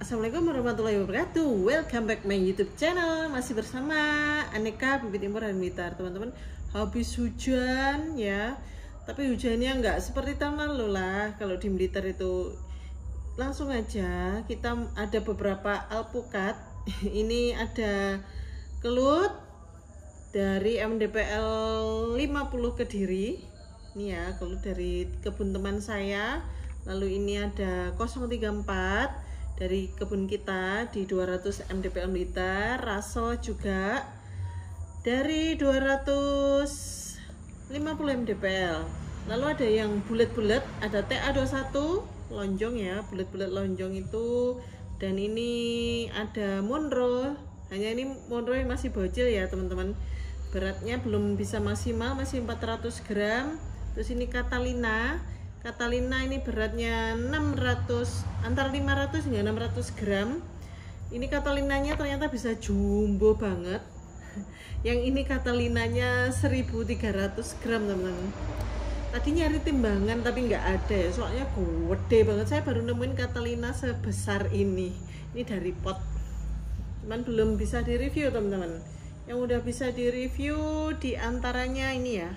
Assalamualaikum warahmatullahi wabarakatuh. Welcome back my YouTube channel. Masih bersama Aneka Bibit Impor dan Blitar. Teman-teman, habis hujan ya. Tapi hujannya nggak seperti tahun lalu lah. Kalau di Blitar itu langsung aja kita ada beberapa alpukat. Ini ada kelut dari MDPL 50 Kediri. Ini ya, kelut dari kebun teman saya. Lalu ini ada 034 dari kebun kita di 200 MDPL Blitar. Raso juga dari 250 MDPL. Lalu ada yang bulat-bulat, ada TA21 lonjong ya, bulat-bulat lonjong itu. Dan ini ada Monroe. Hanya ini Monroe yang masih bocil ya teman-teman. Beratnya belum bisa maksimal, masih 400 gram. Terus ini Catalina. Catalina ini beratnya 600, antara 500 hingga 600 gram. Ini Catalinanya ternyata bisa jumbo banget. Yang ini Catalinanya 1300 gram teman-teman. Tadi nyari timbangan tapi nggak ada ya, soalnya gede banget. Saya baru nemuin Catalina sebesar ini. Ini dari pot. Cuman belum bisa direview teman-teman. Yang udah bisa direview diantaranya ini ya,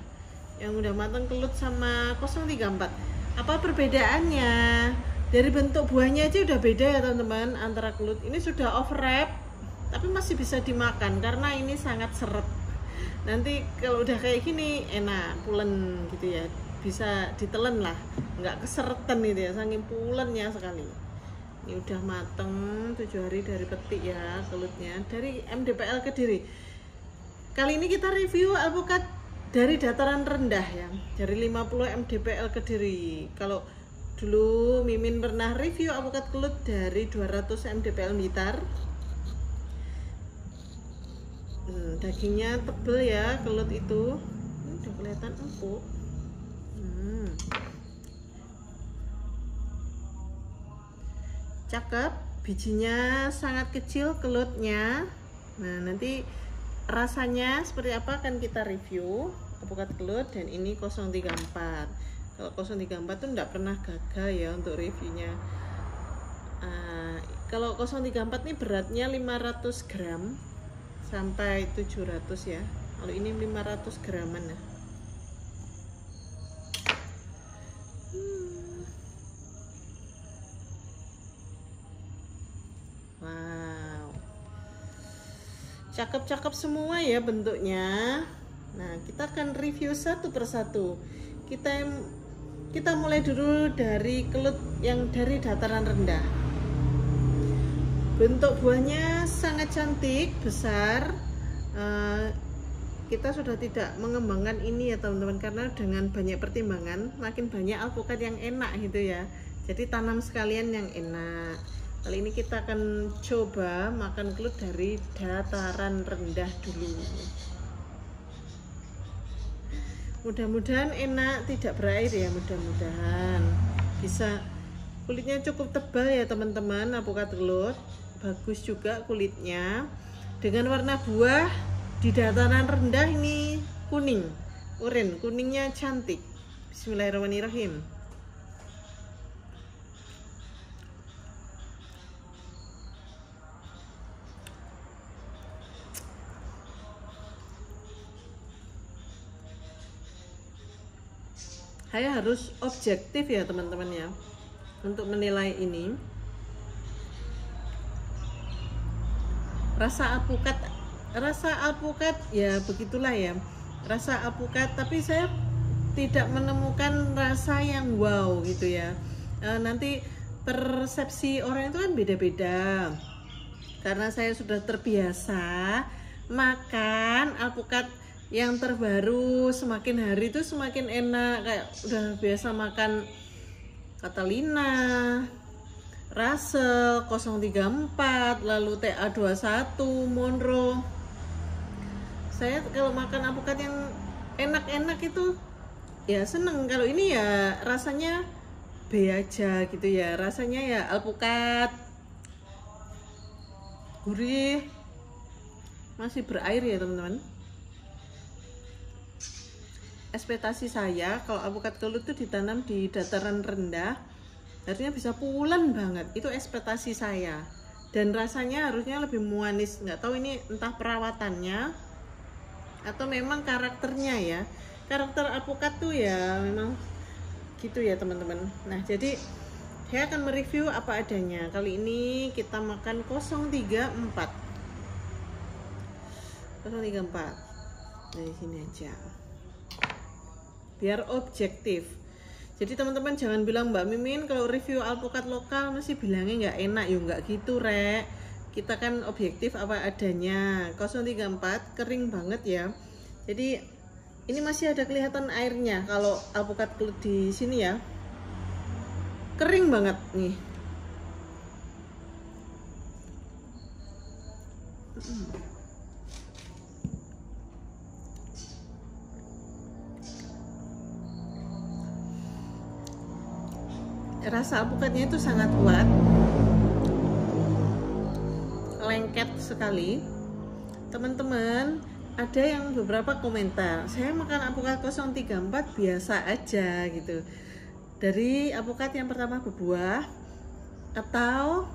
yang udah matang kelut sama 034. Apa perbedaannya? Dari bentuk buahnya aja udah beda ya teman-teman antara kelut. Ini sudah off wrap tapi masih bisa dimakan karena ini sangat seret. Nanti kalau udah kayak gini enak, pulen gitu ya, bisa ditelan lah, nggak keseretan gitu ya, saking pulennya sekali. Ini udah mateng 7 hari dari petik ya kelutnya, dari MDPL Kediri. Kali ini kita review alpukat dari dataran rendah ya, dari 50 MDPL Kediri. Kalau dulu Mimin pernah review alpukat kelut dari 200 MDPL Blitar. Dagingnya tebel ya kelut itu. Ini udah kelihatan empuk. Cakep, bijinya sangat kecil kelutnya. Nah nanti rasanya seperti apa akan kita review alpukat kelut. Dan ini 034. Kalau 034 tuh enggak pernah gagal ya untuk reviewnya. Kalau 034 ini beratnya 500 gram sampai 700 ya. Kalau ini 500 graman ya. Wow, cakep-cakep semua ya bentuknya. Nah kita akan review satu persatu. Kita mulai dulu dari kelut yang dari dataran rendah. Bentuk buahnya sangat cantik, besar. Kita sudah tidak mengembangkan ini ya teman-teman, karena dengan banyak pertimbangan makin banyak alpukat yang enak gitu ya. Jadi tanam sekalian yang enak. Kali ini kita akan coba makan kelut dari dataran rendah dulu. Mudah-mudahan enak, tidak berair ya, mudah-mudahan bisa. Kulitnya cukup tebal ya teman-teman, alpukat kelut. Bagus juga kulitnya. Dengan warna buah di dataran rendah ini kuning, oranye, kuningnya cantik. Bismillahirrahmanirrahim. Saya harus objektif ya teman-teman ya untuk menilai ini. Rasa alpukat ya begitulah ya, rasa alpukat, tapi saya tidak menemukan rasa yang wow gitu ya. Nanti persepsi orang itu kan beda-beda. Karena saya sudah terbiasa makan alpukat yang terbaru, semakin hari itu semakin enak. Kayak udah biasa makan Catalina, Russell 034, lalu TA21, Monroe. Saya kalau makan alpukat yang enak-enak itu ya seneng. Kalau ini ya rasanya B aja gitu ya, rasanya ya alpukat gurih, masih berair ya teman-teman. Ekspektasi saya kalau alpukat kelut itu ditanam di dataran rendah harusnya bisa pulen banget, itu ekspektasi saya. Dan rasanya harusnya lebih manis, nggak tahu ini entah perawatannya atau memang karakternya ya. Karakter alpukat tuh ya memang gitu ya teman-teman. Nah jadi saya akan mereview apa adanya. Kali ini kita makan 034 dari sini aja biar objektif. Jadi teman-teman jangan bilang Mbak Mimin kalau review alpukat lokal masih bilangnya nggak enak. Ya nggak gitu rek, kita kan objektif apa adanya. 034 kering banget ya, jadi ini masih ada kelihatan airnya. Kalau alpukat di sini ya kering banget nih. Rasa alpukatnya itu sangat kuat, lengket sekali. Teman-teman ada yang beberapa komentar, saya makan alpukat 034 biasa aja gitu. Dari alpukat yang pertama berbuah, atau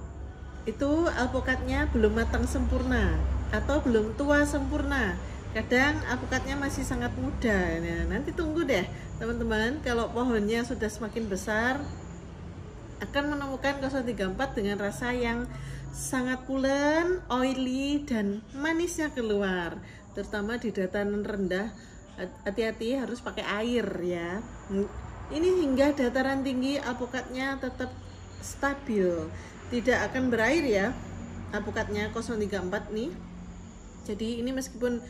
itu alpukatnya belum matang sempurna, atau belum tua sempurna. Kadang alpukatnya masih sangat muda. Nah, nanti tunggu deh teman-teman, kalau pohonnya sudah semakin besar akan menemukan 034 dengan rasa yang sangat pulen, oily, dan manisnya keluar. Terutama di dataran rendah, hati-hati harus pakai air ya. Ini hingga dataran tinggi alpukatnya tetap stabil, tidak akan berair ya alpukatnya 034 nih. Jadi ini meskipun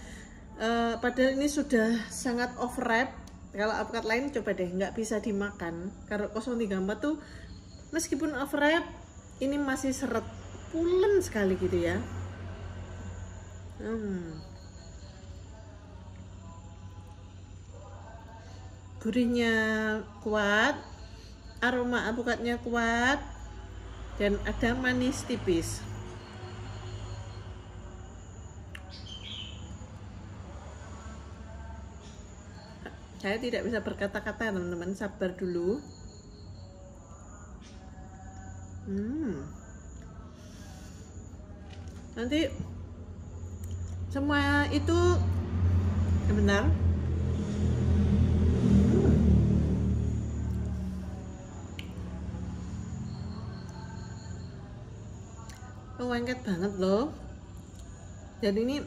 padahal ini sudah sangat overripe. Kalau alpukat lain coba deh nggak bisa dimakan. Kalau 034 tuh meskipun overripe ini masih seret, pulen sekali gitu ya. Gurihnya kuat, aroma alpukatnya kuat, dan ada manis tipis. Saya tidak bisa berkata-kata teman-teman, sabar dulu. Nanti semua itu benar. Lengket banget loh. Jadi ini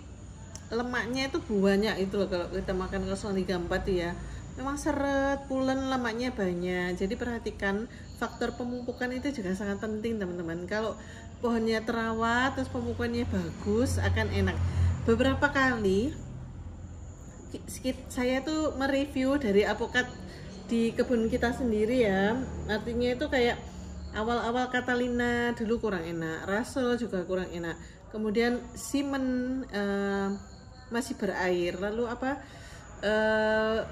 lemaknya itu banyak itu loh kalau kita makan 034 ya. Memang seret, pulen, lemaknya banyak. Jadi perhatikan faktor pemupukan itu juga sangat penting teman-teman. Kalau pohonnya terawat terus pemupukannya bagus akan enak. Beberapa kali saya tuh mereview dari alpukat di kebun kita sendiri ya. Artinya itu kayak awal-awal Catalina dulu kurang enak, Russell juga kurang enak. Kemudian Simon masih berair. Lalu apa?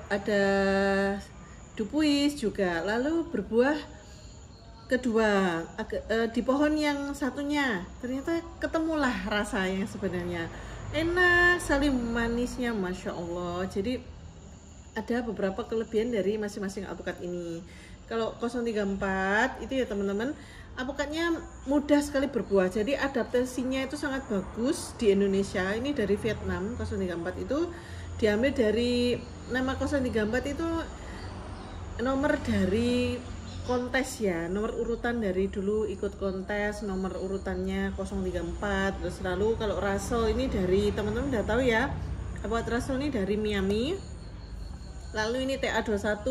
Ada Dupuis juga. Lalu berbuah kedua di pohon yang satunya ternyata ketemulah rasa yang sebenarnya enak, saling manisnya, masya Allah. Jadi ada beberapa kelebihan dari masing-masing alpukat ini. Kalau 034 itu ya teman-teman, alpukatnya mudah sekali berbuah, jadi adaptasinya itu sangat bagus di Indonesia. Ini dari Vietnam. 034 itu diambil dari nama 034 itu nomor dari kontes ya, nomor urutan dari dulu ikut kontes, nomor urutannya 034. Terus lalu kalau Russell ini dari teman-teman udah tahu ya, alpukat Russell ini dari Miami. Lalu ini TA21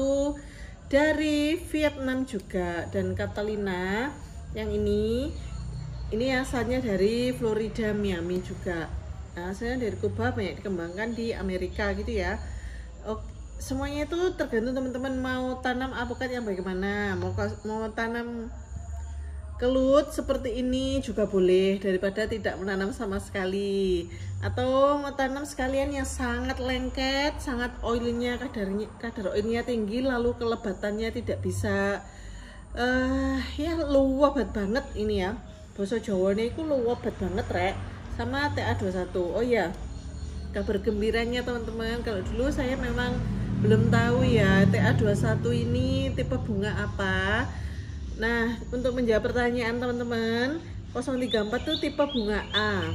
dari Vietnam juga, dan Catalina yang ini asalnya dari Florida, Miami juga. Nah, asalnya dari Kuba, banyak dikembangkan di Amerika gitu ya. Oke, semuanya itu tergantung teman-teman mau tanam alpukat yang bagaimana. Mau tanam kelut seperti ini juga boleh, daripada tidak menanam sama sekali. Atau mau tanam sekalian yang sangat lengket, sangat oilnya, kadar oilnya tinggi, lalu kelebatannya tidak bisa ya luwet banget ini ya. Basa Jawane iku luwet banget rek. Sama TA21. Oh ya, kabar gembiranya teman-teman, kalau dulu saya memang belum tahu ya TA21 ini tipe bunga apa. Nah, untuk menjawab pertanyaan teman-teman, 034 itu tipe bunga A.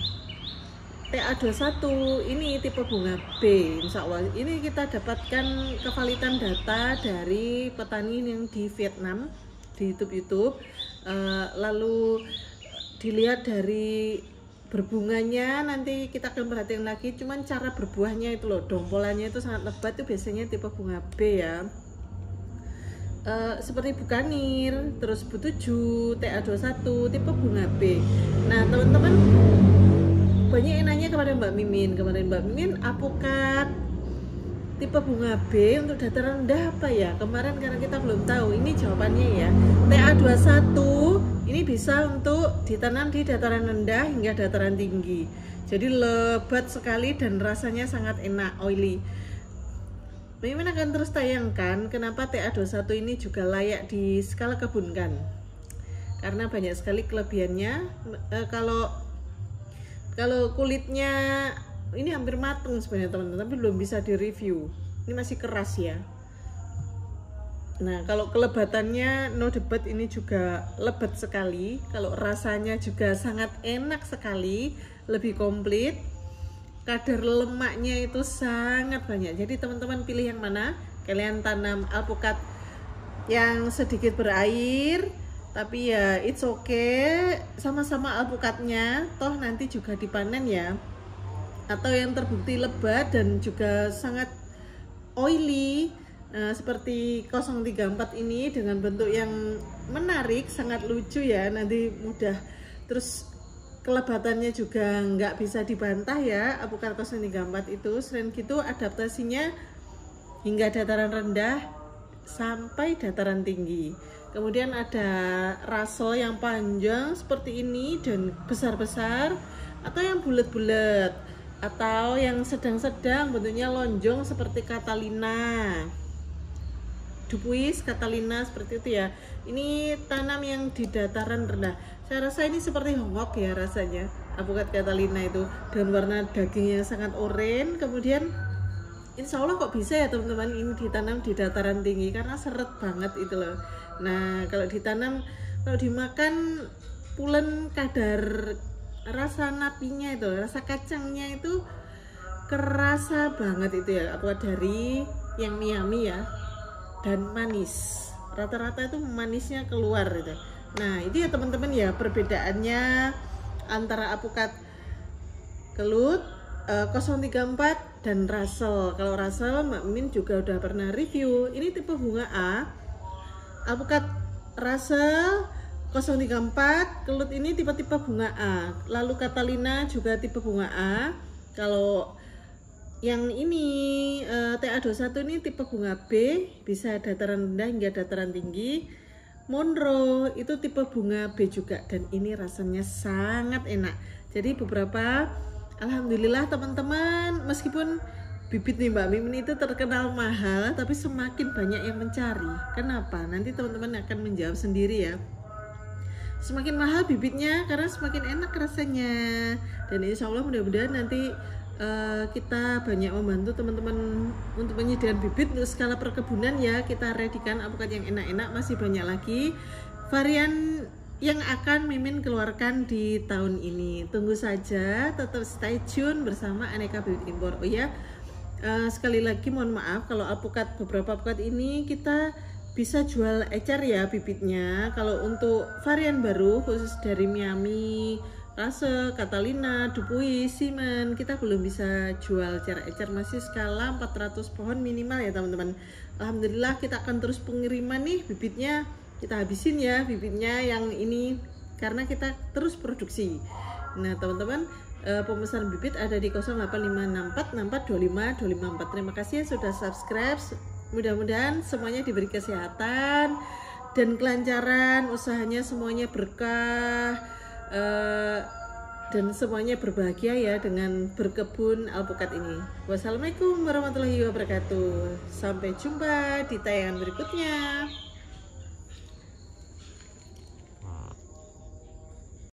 TA21 ini tipe bunga B. Insya Allah ini kita dapatkan kevalitan data dari petani yang di Vietnam di YouTube. Lalu dilihat dari berbunganya, nanti kita akan perhatikan lagi. Cuman cara berbuahnya itu loh, dompolannya itu sangat lebat, itu biasanya tipe bunga B ya. Seperti Bukanir, terus Bu7, TA21 tipe bunga B. Nah teman-teman, banyak yang nanya kepada Mbak Mimin, kemarin Mbak Mimin apukat tipe bunga B untuk dataran rendah apa ya? Kemarin karena kita belum tahu, ini jawabannya ya. TA21 ini bisa untuk ditanam di dataran rendah hingga dataran tinggi. Jadi lebat sekali dan rasanya sangat enak, oily. Mimin akan terus tayangkan kenapa TA21 ini juga layak di skala kebunkan. Karena banyak sekali kelebihannya. Kalau kulitnya ini hampir mateng sebenarnya teman-teman, tapi belum bisa direview. Ini masih keras ya. Nah, kalau kelebatannya no debat, ini juga lebat sekali. Kalau rasanya juga sangat enak sekali, lebih komplit. Kadar lemaknya itu sangat banyak. Jadi teman-teman pilih yang mana? Kalian tanam alpukat yang sedikit berair, tapi ya it's okay, sama-sama alpukatnya, toh nanti juga dipanen ya. Atau yang terbukti lebat dan juga sangat oily, seperti 034 ini dengan bentuk yang menarik, sangat lucu ya, nanti mudah. Terus kelebatannya juga nggak bisa dibantah ya, alpukat 034 itu. Selain gitu adaptasinya hingga dataran rendah sampai dataran tinggi. Kemudian ada rasel yang panjang seperti ini dan besar-besar, atau yang bulat-bulat, atau yang sedang-sedang bentuknya lonjong seperti Catalina, Dupuis, Catalina, seperti itu ya. Ini tanam yang di dataran rendah. Saya rasa ini seperti hongok ya rasanya, alpukat Catalina itu, dan warna dagingnya sangat oranye. Kemudian insya Allah kok bisa ya teman-teman ini ditanam di dataran tinggi, karena seret banget itu loh. Nah kalau ditanam, kalau dimakan pulen, kadar rasa napinya itu, rasa kacangnya itu kerasa banget itu ya, alpukat dari yang Miami ya, dan manis, rata-rata itu manisnya keluar itu. Nah itu ya teman-teman ya perbedaannya antara alpukat kelut 034 dan rasel. Kalau rasel Mbak Mimin juga udah pernah review, ini tipe bunga A. Alpukat rasel 034 kelut ini tipe-tipe bunga A. Lalu Catalina juga tipe bunga A. Kalau yang ini TA21 ini tipe bunga B, bisa dataran rendah hingga dataran tinggi. Monroe itu tipe bunga B juga, dan ini rasanya sangat enak. Jadi beberapa, alhamdulillah teman-teman, meskipun bibit nih Mbak Mimin itu terkenal mahal, tapi semakin banyak yang mencari. Kenapa? Nanti teman-teman akan menjawab sendiri ya. Semakin mahal bibitnya karena semakin enak rasanya. Dan insya Allah mudah-mudahan nanti kita banyak membantu teman-teman untuk penyediaan bibit untuk skala perkebunan ya. Kita readykan alpukat yang enak-enak, masih banyak lagi varian yang akan Mimin keluarkan di tahun ini. Tunggu saja, tetap stay tune bersama Aneka Bibit Impor. Oh ya, sekali lagi mohon maaf kalau alpukat, beberapa alpukat ini kita bisa jual ecer ya bibitnya. Kalau untuk varian baru khusus dari Miami, Rase, Catalina, Dupuis, Simen, kita belum bisa jual secara ecer, masih skala 400 pohon minimal ya teman-teman. Alhamdulillah kita akan terus pengiriman nih bibitnya, kita habisin ya bibitnya yang ini karena kita terus produksi. Nah teman-teman, pemesan bibit ada di 085646425254. Terima kasih yang sudah subscribe. Mudah-mudahan semuanya diberi kesehatan dan kelancaran, usahanya semuanya berkah, dan semuanya berbahagia ya dengan berkebun alpukat ini. Wassalamualaikum warahmatullahi wabarakatuh. Sampai jumpa di tayangan berikutnya.